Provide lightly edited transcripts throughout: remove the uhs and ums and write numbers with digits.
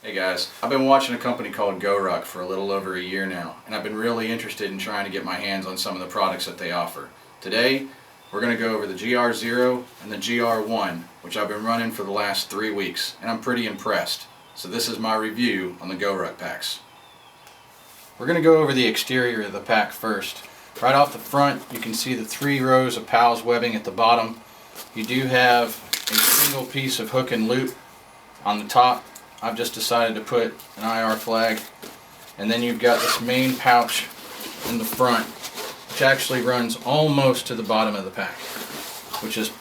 Hey guys, I've been watching a company called GoRuck for a little over a year now, and I've been really interested in trying to get my hands on some of the products that they offer. Today, we're going to go over the GR0 and the GR1, which I've been running for the last 3 weeks, and I'm pretty impressed. So this is my review on the GoRuck packs. We're going to go over the exterior of the pack first. Right off the front, you can see the 3 rows of PALS webbing at the bottom. You do have a single piece of hook and loop on the top. I've just decided to put an IR flag, and then you've got this main pouch in the front, which actually runs almost to the bottom of the pack, which is a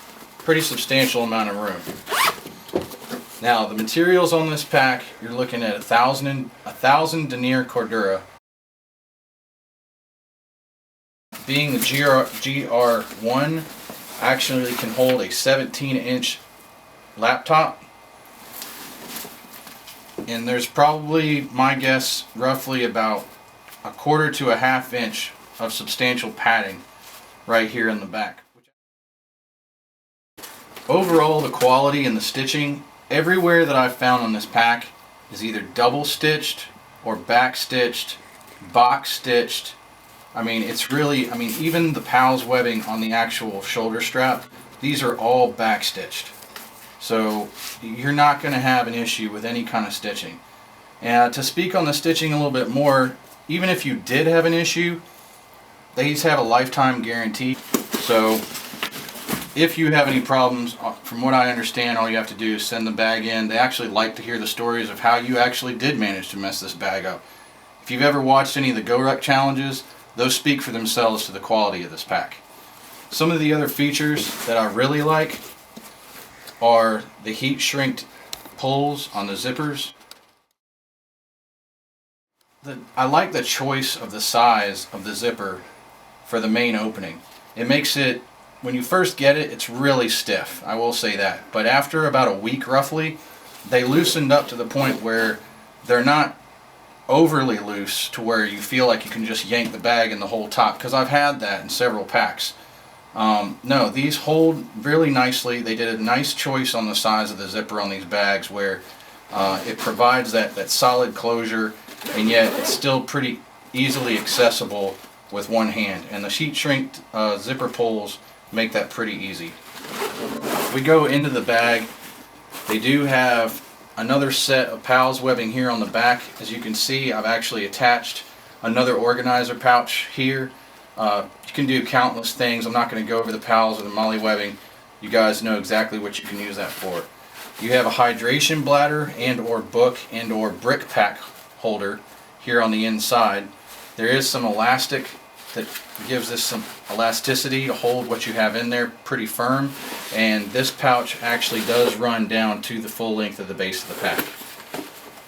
pretty substantial amount of room. Now the materials on this pack, you're looking at 1,000 denier cordura. Being the GR1 actually can hold a 17-inch laptop. And there's probably, my guess, roughly about 1/4 to 1/2 inch of substantial padding right here in the back. Overall, the quality and the stitching, everywhere that I've found on this pack is either double stitched or back stitched, box stitched. I mean, it's really, even the PALS webbing on the actual shoulder strap, these are all back stitched. So you're not going to have an issue with any kind of stitching. And to speak on the stitching a little bit more, even if you did have an issue, these have a lifetime guarantee. So if you have any problems, from what I understand, all you have to do is send the bag in. They actually like to hear the stories of how you actually did manage to mess this bag up. If you've ever watched any of the GoRuck challenges, those speak for themselves to the quality of this pack. Some of the other features that I really like are the heat shrinked pulls on the zippers. I like the choice of the size of the zipper for the main opening. It makes it, when you first get it, it's really stiff, I will say that. But after about a week roughly, they loosened up to the point where they're not overly loose to where you feel like you can just yank the bag in the whole top, because I've had that in several packs. No, these hold really nicely. They did a nice choice on the size of the zipper on these bags where it provides that solid closure, and yet it's still pretty easily accessible with one hand. And the heat shrinked zipper pulls make that pretty easy. If we go into the bag, they do have another set of PALS webbing here on the back. As you can see, I've actually attached another organizer pouch here. You can do countless things. I'm not going to go over the PALS or the MOLLE webbing. You guys know exactly what you can use that for. You have a hydration bladder and or book and or brick pack holder here on the inside. There is some elastic that gives this some elasticity to hold what you have in there pretty firm, and this pouch actually does run down to the full length of the base of the pack.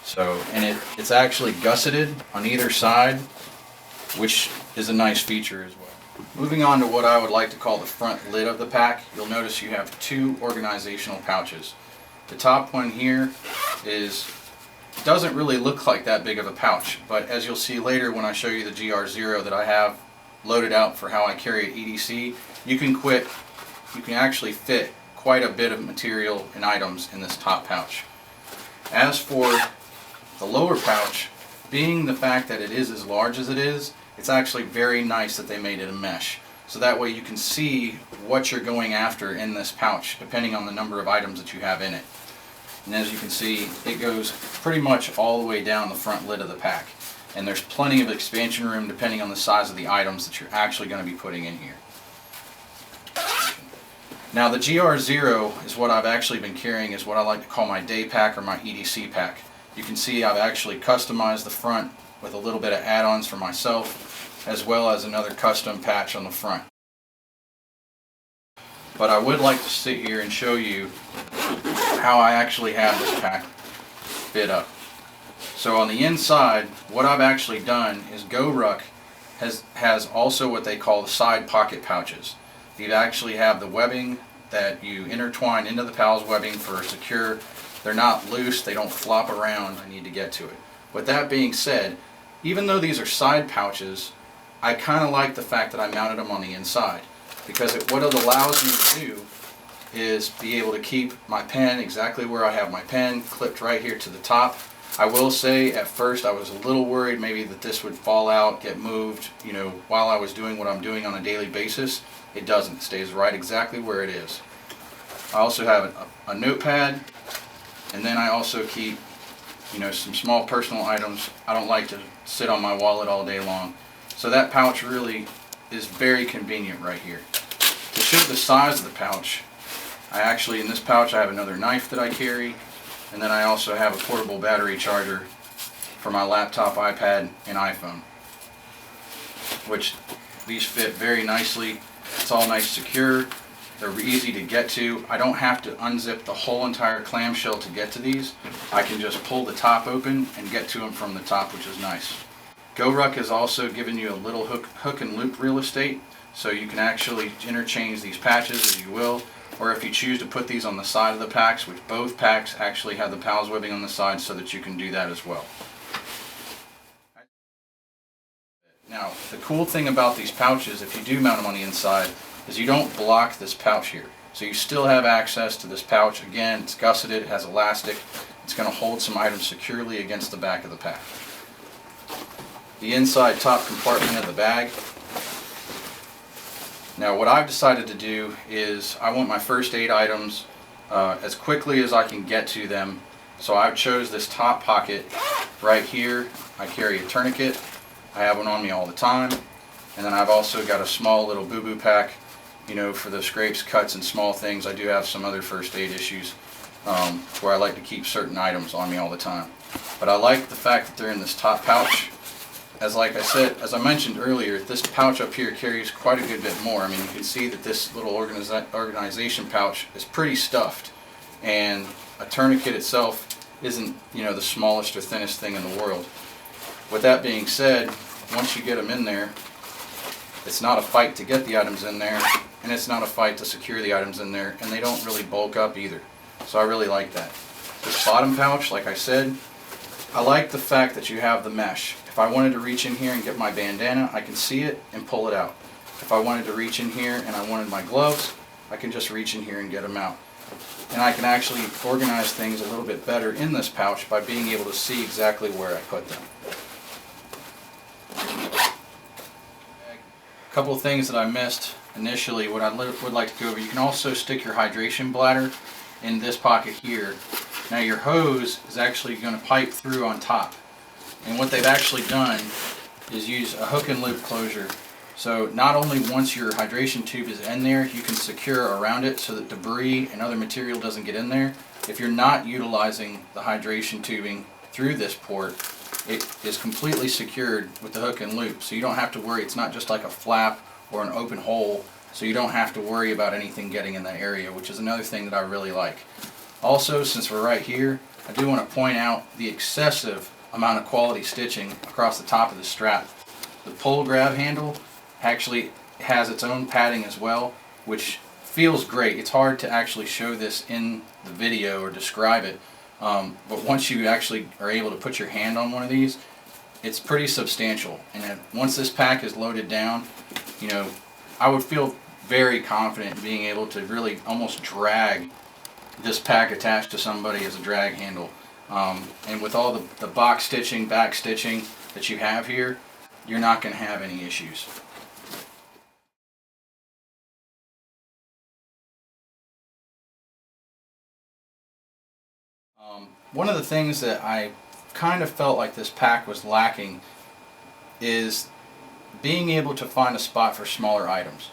So, and it's actually gusseted on either side, which is a nice feature as well. Moving on to what I would like to call the front lid of the pack, you'll notice you have 2 organizational pouches. The top one here doesn't really look like that big of a pouch, but as you'll see later when I show you the GR0 that I have loaded out for how I carry at EDC, you can actually fit quite a bit of material and items in this top pouch. As for the lower pouch, being the fact that it is as large as it is, it's actually very nice that they made it a mesh. So that way you can see what you're going after in this pouch, depending on the number of items that you have in it. And as you can see, it goes pretty much all the way down the front lid of the pack. And there's plenty of expansion room depending on the size of the items that you're actually going to be putting in here. Now the GR0 is what I've actually been carrying, is what I like to call my day pack or my EDC pack. You can see I've actually customized the front with a little bit of add-ons for myself, as well as another custom patch on the front. But I would like to sit here and show you how I actually have this pack fit up. So on the inside, what I've actually done is GoRuck has also what they call the side pocket pouches. You actually have the webbing that you intertwine into the PALS webbing for secure. They're not loose, they don't flop around. I need to get to it. With that being said, even though these are side pouches, I kind of like the fact that I mounted them on the inside, because what it allows me to do is be able to keep my pen exactly where I have my pen, clipped right here to the top. I will say at first I was a little worried maybe that this would fall out, get moved, you know, while I was doing what I'm doing on a daily basis. It doesn't. It stays right exactly where it is. I also have a notepad, and then I also keep, you know, some small personal items. I don't like to sit on my wallet all day long. So that pouch really is very convenient right here. To show the size of the pouch, I actually, in this pouch, I have another knife that I carry, and then I also have a portable battery charger for my laptop, iPad, and iPhone, which these fit very nicely. It's all nice, secure. They're easy to get to. I don't have to unzip the whole entire clamshell to get to these. I can just pull the top open and get to them from the top, which is nice. GoRuck has also given you a little hook and loop real estate, so you can actually interchange these patches as you will, or if you choose to put these on the side of the packs, which both packs actually have the PALS webbing on the side, so that you can do that as well. Now, the cool thing about these pouches, if you do mount them on the inside, is you don't block this pouch here. So you still have access to this pouch. Again, it's gusseted, it has elastic. It's going to hold some items securely against the back of the pack. The inside top compartment of the bag. Now what I've decided to do is I want my first aid items as quickly as I can get to them. So I've chose this top pocket right here. I carry a tourniquet. I have one on me all the time. And then I've also got a small little boo-boo pack, you know, for the scrapes, cuts, and small things. I do have some other first aid issues where I like to keep certain items on me all the time. But I like the fact that they're in this top pouch. As I mentioned earlier, this pouch up here carries quite a good bit more. I mean, you can see that this little organization pouch is pretty stuffed, and a tourniquet itself isn't, you know, the smallest or thinnest thing in the world. With that being said, once you get them in there, it's not a fight to get the items in there, and it's not a fight to secure the items in there, and they don't really bulk up either. So I really like that. This bottom pouch, like I said, I like the fact that you have the mesh. If I wanted to reach in here and get my bandana, I can see it and pull it out. If I wanted to reach in here and I wanted my gloves, I can just reach in here and get them out. And I can actually organize things a little bit better in this pouch by being able to see exactly where I put them. A couple of things that I missed initially, what I would like to go over. You can also stick your hydration bladder in this pocket here. Now your hose is actually going to pipe through on top. And what they've actually done is use a hook and loop closure. So not only once your hydration tube is in there, you can secure around it so that debris and other material doesn't get in there. If you're not utilizing the hydration tubing through this port, it is completely secured with the hook and loop. So you don't have to worry. It's not just like a flap or an open hole. So you don't have to worry about anything getting in that area, which is another thing that I really like. Also, since we're right here, I do want to point out the excessive amount of quality stitching across the top of the strap. The pull grab handle actually has its own padding as well, which feels great. It's hard to actually show this in the video or describe it, but once you actually are able to put your hand on one of these, it's pretty substantial. And once this pack is loaded down, you know, I would feel very confident in being able to really almost drag this pack attached to somebody as a drag handle. And with all the box stitching, back stitching that you have here, you're not going to have any issues. One of the things that I kind of felt like this pack was lacking is being able to find a spot for smaller items.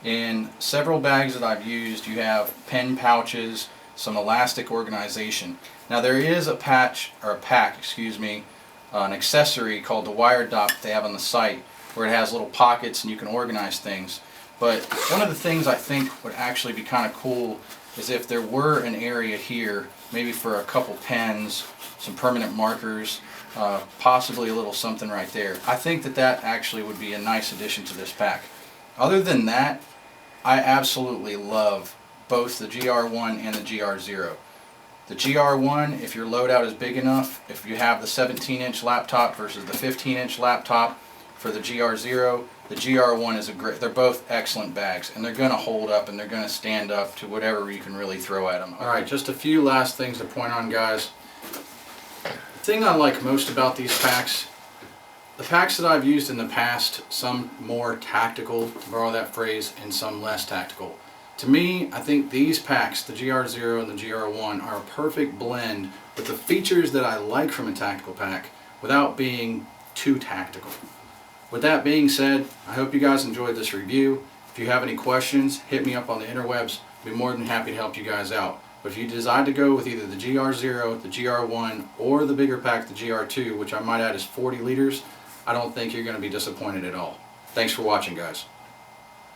In several bags that I've used, you have pen pouches, some elastic organization. Now there is a pack, an accessory called the wire dot that they have on the site where it has little pockets and you can organize things. But one of the things I think would actually be kind of cool is if there were an area here, maybe for a couple pens, some permanent markers, possibly a little something right there. I think that that actually would be a nice addition to this pack. Other than that, I absolutely love both the GR1 and the GR0. The GR1, if your loadout is big enough, if you have the 17-inch laptop versus the 15-inch laptop for the GR0, the GR1 is they're both excellent bags, and they're going to hold up and they're going to stand up to whatever you can really throw at them. Alright, just a few last things to point on, guys. The thing I like most about these packs, the packs that I've used in the past, some more tactical, to borrow that phrase, and some less tactical. To me, I think these packs, the GR0 and the GR1, are a perfect blend with the features that I like from a tactical pack without being too tactical. With that being said, I hope you guys enjoyed this review. If you have any questions, hit me up on the interwebs. I'll be more than happy to help you guys out. But if you decide to go with either the GR0, the GR1, or the bigger pack, the GR2, which I might add is 40 liters, I don't think you're going to be disappointed at all. Thanks for watching, guys.